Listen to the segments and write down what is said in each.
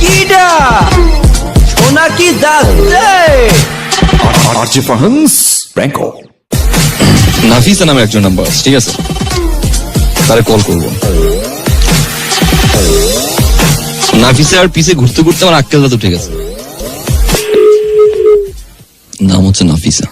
কিডা ওনা কি যাচ্ছে আরজে ফাহান্স প্র্যাঙ্কো। নাফিসা নামে একজন নাম্বার, ঠিক আছে, তারে কল করবো। নাফিসা আর পিছে ঘুরতে ঘুরতে আমার আক্কেল দাঁত উঠে গেছে। নাম হচ্ছে নাফিসা।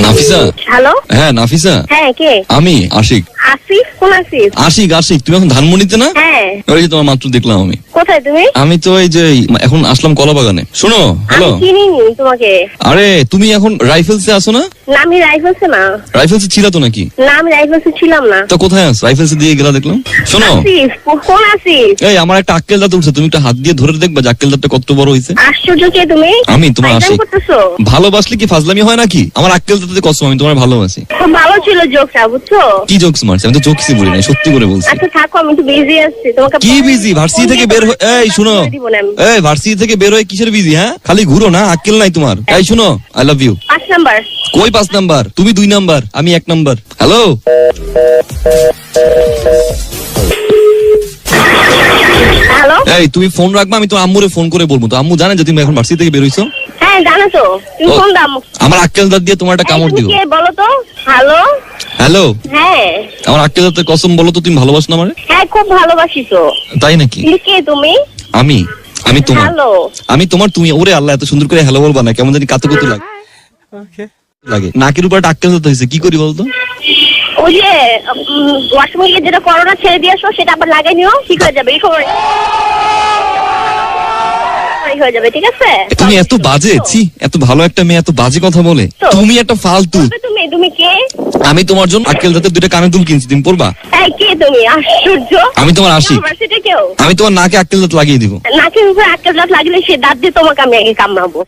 নাফিসা, হ্যালো, হ্যাঁ নাফিসা, হ্যাঁ কে? আমি আশিক। আসিফ? কোন আসিফ? আশিক আশিক, তুমি এখন ধানমন্ডিতে না? হ্যাঁ। ওই যে তোমার মাত্র দেখলাম আমি। কোথায় তুমি? আমি তো এই যে এখন আসলাম কলা বাগানে। শোনো, হ্যালো। আমি চিনিনি তোমাকে। আরে তুমি এখন রাইফেলসে আসো না? না আমি রাইফেলসে না। রাইফেলসে ছিল তো নাকি? না আমি রাইফেলসে ছিলাম না। তো কোথায় আছো? রাইফেলসে দিয়ে গেলা দেখলাম। শোনো, আসিফ, কোন আসিফ? এই আমার একটা আক্কেল দাঁত উঠছে, তুমি একটা হাত দিয়ে ধরে দেখবা যে আক্কেল দাঁতটা কত বড় হয়েছে। আশ্চর্য, কে তুমি? আমি তোমার ফাইজলামি আশিক। করতেছো? ভালোবাসলে কি ফাজলামি হয় নাকি? আমার আক্কেল দাঁতে কসম, আমি তোমার ভালোবাসি। খুব ভালো ছিল জোকটা, বুঝছো? কি জোকস মারছি? আমি তো জোকসই বলি না, সত্যি করে বলছি। আচ্ছা থাকো, আমি একটু বিজি আছি। তোমাকে কি বিজি? ভার্সিটি থেকে বের হয়ে, এই শুনো, দিব না আমি। এই ভার্সিটি থেকে বের হয়ে কিসের বিজি? হ্যাঁ, খালি ঘুরো না, আক্কেল নাই তোমার। এই শুনো, আই লাভ ইউ। 5 নাম্বার। কই 5 নাম্বার? তুমি 2 নাম্বার, আমি 1 নাম্বার। হ্যালো, হ্যালো, এই তুমি ফোন রাখবা, আমি তো আম্মুরে ফোন করে বলবো। তো আম্মু জানে যে তুমি এখন ভার্সিটি থেকে বের হইছো? হ্যাঁ জানো তো, তুমি ও, ফোন দাও। আমার আক্কেল দাঁত দিয়ে তোমার একটা কামড় দিব। কে বলো তো? হ্যালো। হ্যালো, হ্যাঁ আমার আক্কেল দাঁতের কসম বলো তো, তুমি ভালোবাসো না আমারে? হ্যাঁ, খুব ভালোবাসি তো। তাই নাকি? কিন্তু কে তুমি? আমি আমি তোমার, হ্যালো। আমি তোমার, তুমি। ওরে আল্লাহ, এত সুন্দর করে হ্যালো বলবা না, কেমন জানি কাতু কাতু লাগে। লাগে নাকের উপর একটা আক্কেল দাঁত হয়েছে, কি করি বলতো? ওই যে ওয়াশরুমে গিয়ে যেটা করোনা ছেড়ে দিয়ে আসো, সেটা আবার লাগাই নিও, ঠিক হয়ে যাবে। এই সময় হয়ে যাবে, ঠিক আছে? তুমি এত বাজে, ছি, এত ভালো একটা মেয়ে এত বাজে কথা বলে। তো? তুমি একটা ফালতু। তুমি তুমি কে? আমি তোমার জন্য আক্কেল দাঁতের 2টা কানের দুল কিনছি, তুমি পরবা? এই কে তুমি? আশ্চর্য। আমি তোমার আশিক। ইউনিভার্সিটি কেউ? আমি তোমার নাকে আক্কেল দাঁত লাগিয়ে দিব। নাকের উপরে আটকে দাঁত লাগলে সে দাঁত দিয়ে তোমাকে আমি আগে কামড়াবো।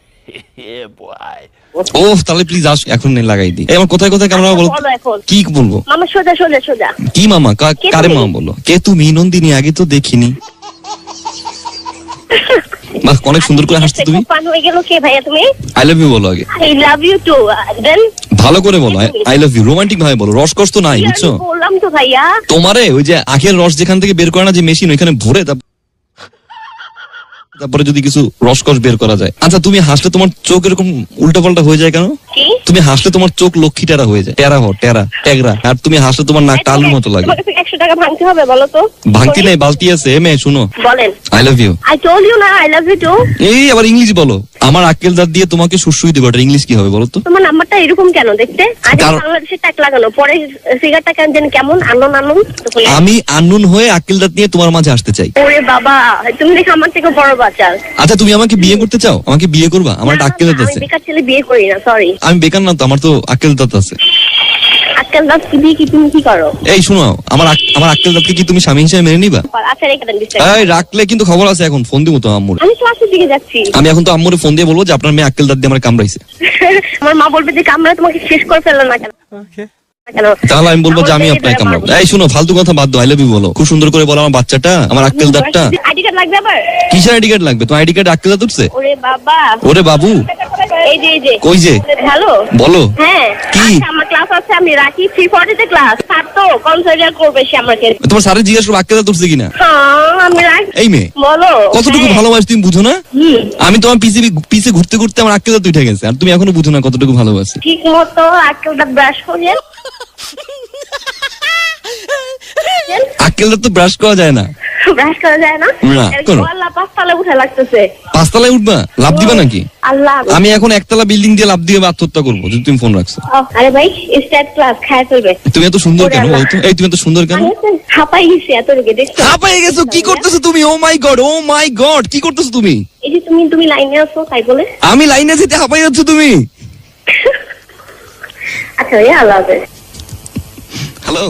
ও তাহলে প্লিজ আস, এখন লাগাই দিই। এই আমার কোথায় কোথায় কামড়াবো বলো? বলো এখন। কি বলবো? মামা সোজা সোজা সোজা। কি মামা? কে কারে তুমি? মামা বলো? কে তুমি? নন্দিনী, আগে তো দেখিনি। বাহ, অনেক সুন্দর করে হাসছো তুমি। পান হয়ে গেল। কে ভাইয়া তুমি? আই লাভ ইউ বলো আগে। I love you too. Then ভালো করে বলো, আই লাভ ইউ। রোমান্টিক ভাবে বলো, রসকস তো নাই, বুঝছো? বললাম তো ভাইয়া। তোমারে ওই যে আখের রস যেখান থেকে বের করে না যে মেশিন, ওইখানে ভরে তারপরে যদি কিছু রসকস বের করা যায়। আচ্ছা, তুমি হাসলে তোমার চোখ এরকম উল্টা পাল্টা হয়ে যায় কেন? কি? তুমি হাসলে তোমার চোখ লক্ষ্মী টেরা হয়ে যায়, টেরা ট্যাগরা। আর তুমি হাসলে তোমার নাক টালুর মতো লাগে। তোমাকে 100 টাকা ভাঙতে হবে বলো তো। ভাঙতি নাই, বালতি আছে। এমে শুনো, বলেন। I love you. I told you না, আই লাভ ইউ টু। এই আবার ইংলিশ বলো। আমার আক্কেল দাঁত দিয়ে তোমাকে সুসুই দেবো, এটা ইংলিশ কি হবে বলো তো? তোমার নাম্বারটা এরকম কেন দেখতে? আগে কারণ- বাংলাদেশের টাক লাগানো, পরে সিগারটা কেন জানি কেমন আনন আনন। আমি আননুন হয়ে আক্কেল দাঁত নিয়ে তোমার মাঝে আসতে চাই। ওরে বাবা, তুমি দেখো আমার থেকে বড় বাচ্চা। আচ্ছা, তুমি আমাকে বিয়ে করতে চাও? আমাকে বিয়ে করবা? আমার একটা আক্কেল দাঁত আমি আছে। বেকার ছেলে বিয়ে করি না, সরি। আমি বেকার না তো, আমার তো আক্কেল দাঁত আছে। আজকাল দাঁত দিয়ে কি তুমি কি করো? এই শোনো, আমার আক্কেল দাঁতকে কি তুমি স্বামী হিসেবে মেনে নিবা? আচ্ছা রেখে দেন দিচ্ছি। এই রাখলে কিন্তু খবর আছে, এখন ফোন দিব তো আম্মুর। আমি ক্লাসের দিকে যাচ্ছি। আমি এখন তো আম্মুরে ফোন দিয়ে বলবো যে আপনার মেয়ে আক্কেল দাঁত দিয়ে আমার কামড়াইছে। আমার মা বলবে যে কামড়া তোমাকে শেষ করে ফেললো না কেন? কেন? তাহলে আমি বলবো যে আমি আপনাকে কামড়াবো। এই শোনো, ফালতু কথা বাদ দাও, আই লাভ ইউ বলো। খুব সুন্দর করে বলো আমার বাচ্চাটা, আমার আক্কেল দাঁতটা। আইডি কার্ড লাগবে আবার? কিসের আইডি কার্ড লাগবে? তোমার আইডি কার্ড আক্কেল দাঁত উঠছে? ওরে বাবা। ওরে বাবু, এই যে কই যে? হ্যালো। বলো। হ্যাঁ কি? আচ্ছা, আমার ক্লাস আছে, আমি রাখি 3:40 তে ক্লাস। স্যার তো কনসিডার করবে সে আমাকে। তোমার স্যারের জিজ্ঞেস করো আক্কেল দাঁত উঠছে কিনা। হ্যাঁ আমি রাখি। এই মেয়ে বলো। কতটুকু হ্যাঁ। ভালোবাসি তুমি বুঝো না? হুম। আমি তোমার পিছে ঘুরতে ঘুরতে আমার আক্কেল দাঁত উঠে গেছে, আর তুমি এখনো বুঝো না কতটুকু ভালোবাসি। ঠিক মতো আজকালটা ব্রাশ করে। আক্কেল দাঁত তো ব্রাশ করা যায় না। ব্রাশ করা যায় না? না, করো। আল্লাহ, 5 তলা উঠে লাগতেছে। 5 তলায় উঠবা? লাভ দিবা নাকি? আল্লাহ। আমি এখন 1 তলা বিল্ডিং দিয়ে লাভ দিয়ে আত্মহত্যা করবো যদি তুমি ফোন রাখছো। আরে ভাই, স্টার্ট ক্লাস খায় ফেলবে। তুমি এত সুন্দর কেন ওরে আল্লাহ। বলতো? এই তুমি এত সুন্দর কেন? হাঁপাই গেছি এত রেগে, দেখছো? হাঁপায়ে গেছো? কি করতেছো তুমি? ও মাই গড, ও মাই গড, কি করতেছো তুমি? এই যে তুমি লাইনে আছো তাই বলে। আমি লাইনে যেতে হাঁপাই যাচ্ছ তুমি? আচ্ছা, আল্লাহ হাফেজ। হ্যালো।